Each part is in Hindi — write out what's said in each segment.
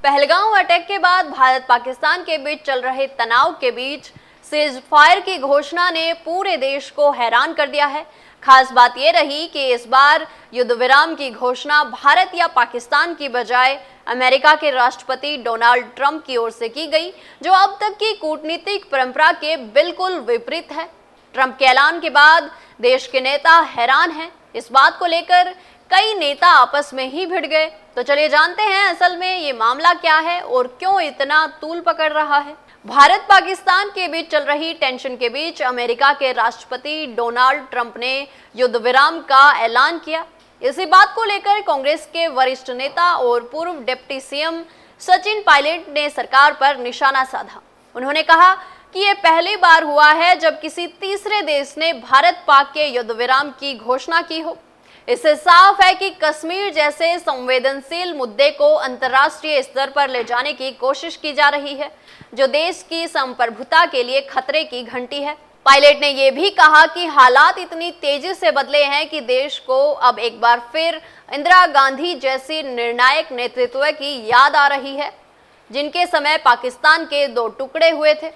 पहलगाम अटैक के बाद भारत पाकिस्तान के बीच चल रहे तनाव के बीच सीज फायर की घोषणा ने पूरे देश को हैरान कर दिया है। खास बात यह रही कि इस बार युद्ध विराम की घोषणा भारत या पाकिस्तान की बजाय अमेरिका के राष्ट्रपति डोनाल्ड ट्रंप की ओर से की गई, जो अब तक की कूटनीतिक परंपरा के बिल्कुल विपरीत है। ट्रंप के ऐलान के बाद देश के नेता हैरान हैं। इस बात को लेकर कई नेता आपस में ही भिड़ गए। तो चलिए जानते हैं असल में ये मामला क्या है और क्यों इतना तूल पकड़ रहा है। भारत पाकिस्तान के बीच चल रही टेंशन के बीच अमेरिका के राष्ट्रपति डोनाल्ड ट्रंप ने युद्ध विराम का ऐलान किया। इसी बात को लेकर कांग्रेस के वरिष्ठ नेता और पूर्व डिप्टी सीएम सचिन पायलट ने सरकार पर निशाना साधा। उन्होंने कहा कि यह पहली बार हुआ है जब किसी तीसरे देश ने भारत पाक के युद्ध विराम की घोषणा की हो। इससे साफ है कि कश्मीर जैसे संवेदनशील मुद्दे को अंतर्राष्ट्रीय स्तर पर ले जाने की कोशिश की जा रही है, जो देश की संप्रभुता के लिए खतरे की घंटी है। पायलट ने यह भी कहा कि हालात इतनी तेजी से बदले हैं कि देश को अब एक बार फिर इंदिरा गांधी जैसी निर्णायक नेतृत्व की याद आ रही है, जिनके समय पाकिस्तान के 2 टुकड़े हुए थे।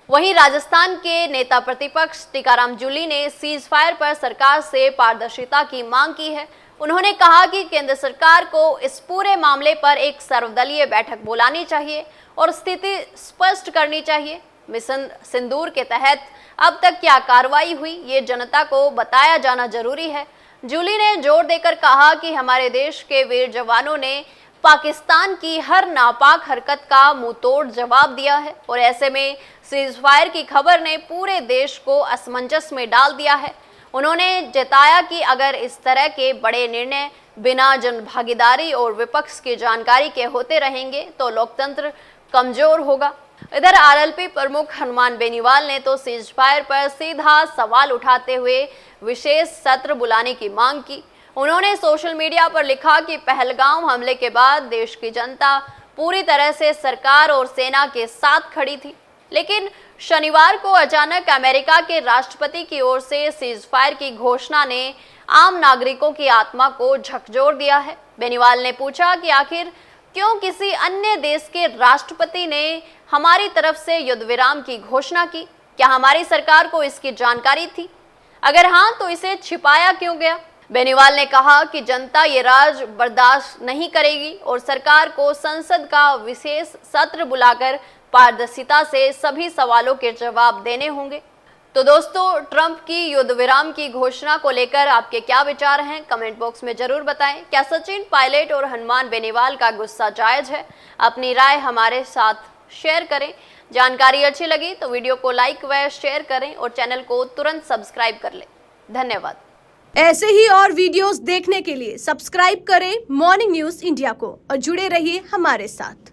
वहीं राजस्थान के नेता प्रतिपक्ष टीकाराम जूली ने सीज फायर पर सरकार से पारदर्शिता की मांग की है। उन्होंने कहा कि केंद्र सरकार को इस पूरे मामले पर एक सर्वदलीय बैठक बुलानी चाहिए और स्थिति स्पष्ट करनी चाहिए। मिशन सिंदूर के तहत अब तक क्या कार्रवाई हुई, ये जनता को बताया जाना जरूरी है। जूली ने जोर देकर कहा कि हमारे देश के वीर जवानों ने पाकिस्तान की हर नापाक हरकत का मुंहतोड़ जवाब दिया है और ऐसे में सीज फायर की खबर ने पूरे देश को असमंजस में डाल दिया है। उन्होंने जताया कि अगर इस तरह के बड़े निर्णय बिना जनभागीदारी और विपक्ष की जानकारी के होते रहेंगे तो लोकतंत्र कमजोर होगा। इधर आरएलपी प्रमुख हनुमान बेनीवाल ने तो सीज फायर पर सीधा सवाल उठाते हुए विशेष सत्र बुलाने की मांग की। उन्होंने सोशल मीडिया पर लिखा कि पहलगाम हमले के बाद देश की जनता पूरी तरह से सरकार और सेना के साथ खड़ी थी, लेकिन शनिवार को अचानक अमेरिका के राष्ट्रपति की ओर से सीज फायर की घोषणा ने आम नागरिकों की आत्मा को झकझोर दिया है। बेनीवाल ने पूछा कि आखिर क्यों किसी अन्य देश के राष्ट्रपति ने हमारी तरफ से युद्ध विराम की घोषणा की? क्या हमारी सरकार को इसकी जानकारी थी? अगर हाँ, तो इसे छिपाया क्यों गया? बेनीवाल ने कहा कि जनता ये राज बर्दाश्त नहीं करेगी और सरकार को संसद का विशेष सत्र बुलाकर पारदर्शिता से सभी सवालों के जवाब देने होंगे। तो दोस्तों, ट्रंप की युद्ध विराम की घोषणा को लेकर आपके क्या विचार हैं, कमेंट बॉक्स में जरूर बताएं। क्या सचिन पायलट और हनुमान बेनीवाल का गुस्सा जायज है? अपनी राय हमारे साथ शेयर करें। जानकारी अच्छी लगी तो वीडियो को लाइक व शेयर करें और चैनल को तुरंत सब्सक्राइब कर लें। धन्यवाद। ऐसे ही और वीडियोस देखने के लिए सब्सक्राइब करें मॉर्निंग न्यूज इंडिया को और जुड़े रहिए हमारे साथ।